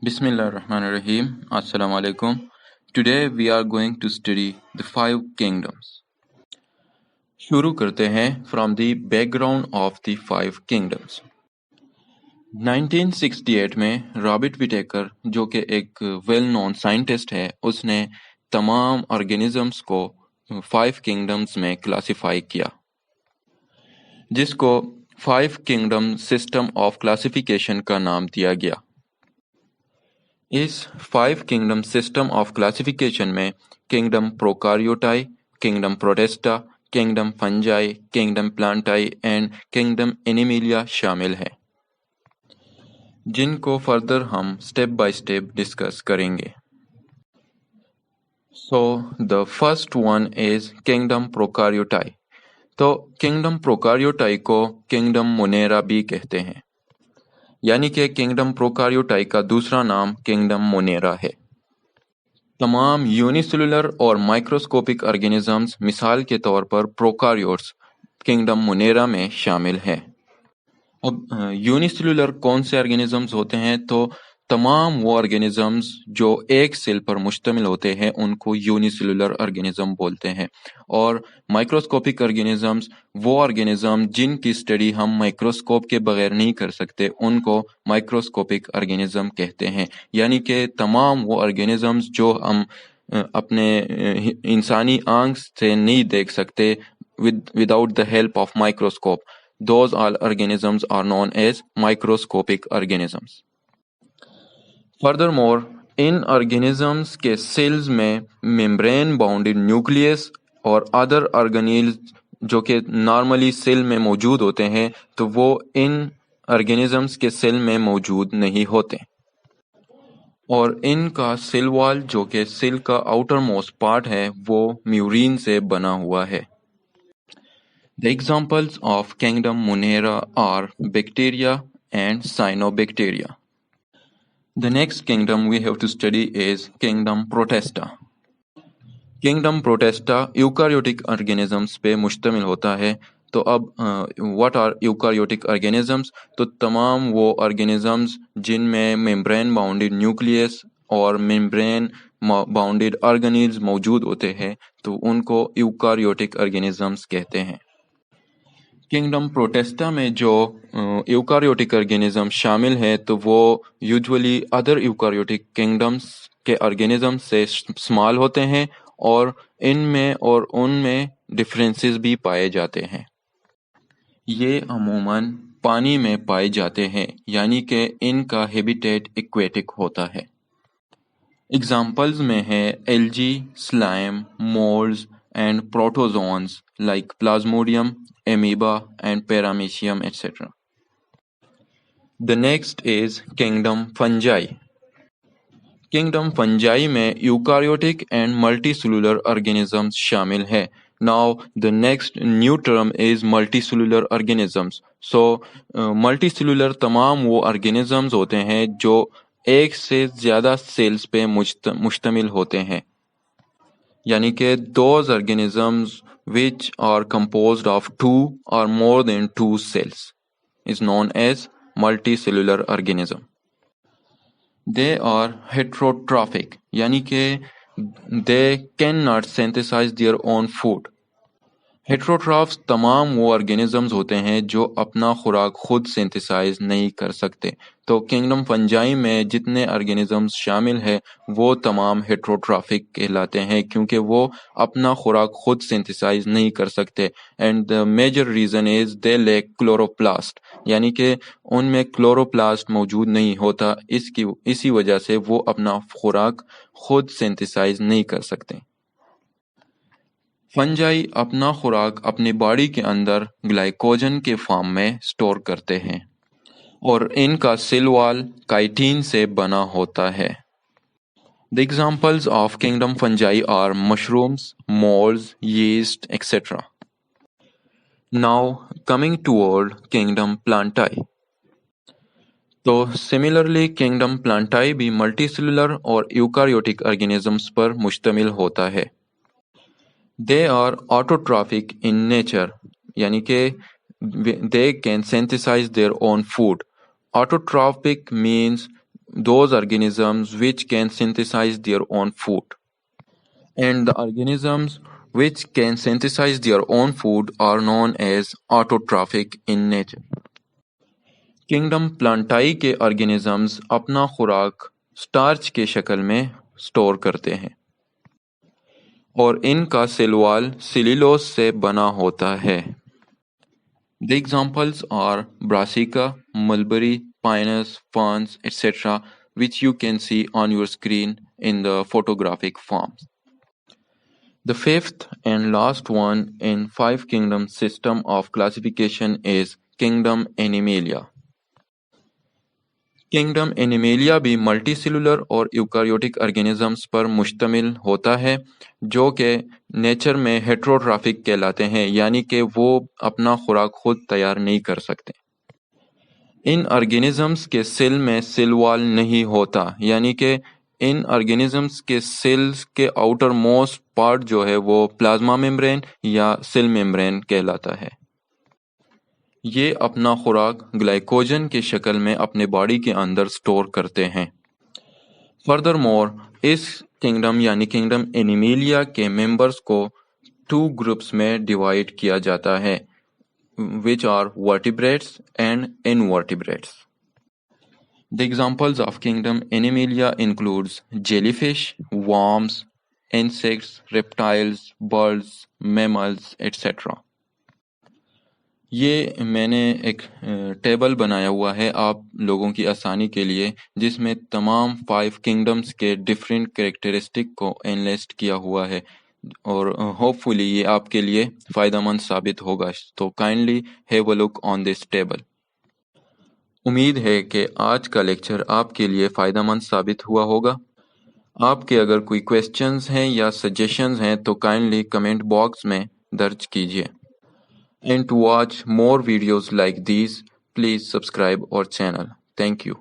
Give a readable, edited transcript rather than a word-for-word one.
Bismillah ar-Rahman ar-Rahim. Assalamu alaikum. Today we are going to study the five kingdoms. शुरू करते हैं from the background of the five kingdoms. 1968 में Robert Whittaker जो कि एक well known scientist है उसने तमाम ऑर्गेनिजम्स को 5 किंगडम्स में क्लासिफाई किया जिसको 5 किंगडम सिस्टम ऑफ क्लासिफिकेशन का नाम दिया गया। इस 5 किंगडम सिस्टम ऑफ क्लासिफिकेशन में kingdom prokaryotae, kingdom protista, kingdom fungi, kingdom plantae and kingdom animalia शामिल है जिनको फर्दर हम स्टेप बाय स्टेप डिस्कस करेंगे। So the first one is kingdom prokaryotae. तो किंगडम प्रोकार्योटाई को किंगडम मोनेरा भी कहते हैं, यानी कि किंगडम प्रोकार्योटाई का दूसरा नाम किंगडम मोनेरा है। तमाम यूनिसेलुलर और माइक्रोस्कोपिक ऑर्गेनिजम्स मिसाल के तौर पर प्रोकार्योट्स किंगडम मोनेरा में शामिल हैं। अब यूनिसेलुलर कौन से ऑर्गेनिजम्स होते हैं? तो तमाम वो ऑर्गेनिजम्स जो एक सेल पर मुश्तमिल होते हैं उनको यूनिसेलुलर ऑर्गेनिज्म बोलते हैं, और माइक्रोस्कोपिक ऑर्गेनिजम्स वो ऑर्गेनिज्म जिनकी स्टडी हम माइक्रोस्कोप के बगैर नहीं कर सकते उनको माइक्रोस्कोपिक ऑर्गेनिज्म कहते हैं। यानी कि तमाम वो ऑर्गेनिजम्स जो हम अपने इंसानी आंख से नहीं देख सकते without the help of microscope, those all organisms are known as microscopic organisms. Furthermore, in organisms के सेल्स में मेम्ब्रेन बाउंडेड न्यूक्लियस और अदर ऑर्गेनेल्स जो कि नॉर्मली सेल में मौजूद होते हैं तो वो इन organisms के सेल में मौजूद नहीं होते, और इनका सेल वॉल जो कि सेल का आउटर मोस्ट पार्ट है वो म्यूरिन से बना हुआ है। The examples of kingdom Monera are bacteria and cyanobacteria. The next kingdom we have to study is kingdom Protista. Kingdom Protista eukaryotic organisms पे मुश्तमिल होता है। तो अब what are eukaryotic organisms? तो तमाम वो organisms जिनमें membrane bounded nucleus और membrane bounded organelles मौजूद होते हैं तो उनको eukaryotic organisms कहते हैं। किंगडम प्रोटेस्टा में जो यूकारियोटिक ऑर्गेनिज्म शामिल है तो वो यूजुअली अदर यूकारियोटिक किंगडम्स के ऑर्गेनिज्म से स्मॉल होते हैं और इनमें और उनमें डिफरेंसेस भी पाए जाते हैं। ये अमूमन पानी में पाए जाते हैं, यानी कि इनका हैबिटेट एक्वेटिक होता है। एग्जाम्पल्स में है algae, slime, moulds and protozoans like Plasmodium, amoeba and Paramecium, etc. The next is kingdom fungi. Kingdom fungi में eukaryotic and multicellular organisms शामिल है। Now the next new term is multicellular organisms. So multicellular तमाम वो organisms होते हैं जो एक से ज़्यादा सेल्स पे मुश्तमिल होते हैं, यानी कि those organisms which are composed of 2 or more than 2 cells is known as multicellular organism. They are heterotrophic, यानी कि they cannot synthesize their own food. Heterotrophs तमाम वो ऑर्गेनिजम्स होते हैं जो अपना खुराक खुद सिंथेसाइज नहीं कर सकते। तो किंगडम फंजाई में जितने ऑर्गेनिजम्स शामिल हैं वो तमाम हेट्रोट्रॉफिक कहलाते हैं क्योंकि वो अपना खुराक खुद सिंथेसाइज नहीं कर सकते। And the major reason is they lack chloroplast, यानी कि उनमें क्लोरोप्लास्ट मौजूद नहीं होता, इसी वजह से वो अपना खुराक खुद सिंथेसाइज नहीं कर सकते। फंजाई अपना खुराक अपनी बॉडी के अंदर ग्लाइकोजन के फॉर्म में स्टोर करते हैं और इनका सेल वॉल काइटिन से बना होता है। The examples of kingdom fungi are mushrooms, molds, yeast, etc. Now coming toward kingdom plantae. तो सिमिलरली किंगडम प्लांटाई भी मल्टीसेलुलर और यूकारियोटिक ऑर्गेनिजम्स पर मुश्तमिल होता है। They are autotrophic in nature, यानी कि they can synthesize their own food. Autotrophic means those organisms which can synthesize their own food. And the organisms which can synthesize their own food are known as autotrophic in nature. Kingdom प्लांटाई के organisms अपना खुराक starch के शक्ल में store करते हैं और इनका सेल वॉल सेल्यूलोज से बना होता है. The examples are brassica, mulberry, pinus, ferns, etc., which you can see on your screen in the photographic forms. The fifth and last one in five kingdom system of classification is kingdom Animalia. Kingdom animalia भी multicellular और eukaryotic organisms पर मुश्तमिल होता है जो कि nature में heterotrophic कहलाते हैं, यानी कि वो अपना खुराक खुद तैयार नहीं कर सकते. इन ऑर्गेनिजम्स के सेल में सेल वॉल नहीं होता, यानी कि इन ऑर्गेनिजम्स के सेल्स के आउटर मोस्ट पार्ट जो है वो प्लाज्मा मेम्ब्रेन या सेल मेम्ब्रेन कहलाता है. ये अपना खुराक ग्लाइकोजन के शक्ल में अपने बॉडी के अंदर स्टोर करते हैं. फर्दरमोर इस किंगडम यानी किंगडम एनिमेलिया के मेंबर्स को 2 ग्रुप्स में डिवाइड किया जाता है, which are vertebrates and invertebrates. The examples of kingdom Animalia includes jellyfish, worms, insects, reptiles, birds, mammals, etc. ये मैंने एक टेबल बनाया हुआ है आप लोगों की आसानी के लिए, जिसमें तमाम 5 किंगडम्स के डिफरेंट कैरेक्टरिस्टिक को एनालाइज किया हुआ है और होपफुली ये आपके लिए फ़ायदेमंद साबित होगा. तो kindly have a look on this table. उम्मीद है कि आज का लेक्चर आपके लिए फ़ायदेमंद साबित हुआ होगा. आपके अगर कोई क्वेश्चंस हैं या सजेशंस हैं तो काइंडली कमेंट बॉक्स में दर्ज कीजिए. And to watch more videos like these, please subscribe our channel. Thank you.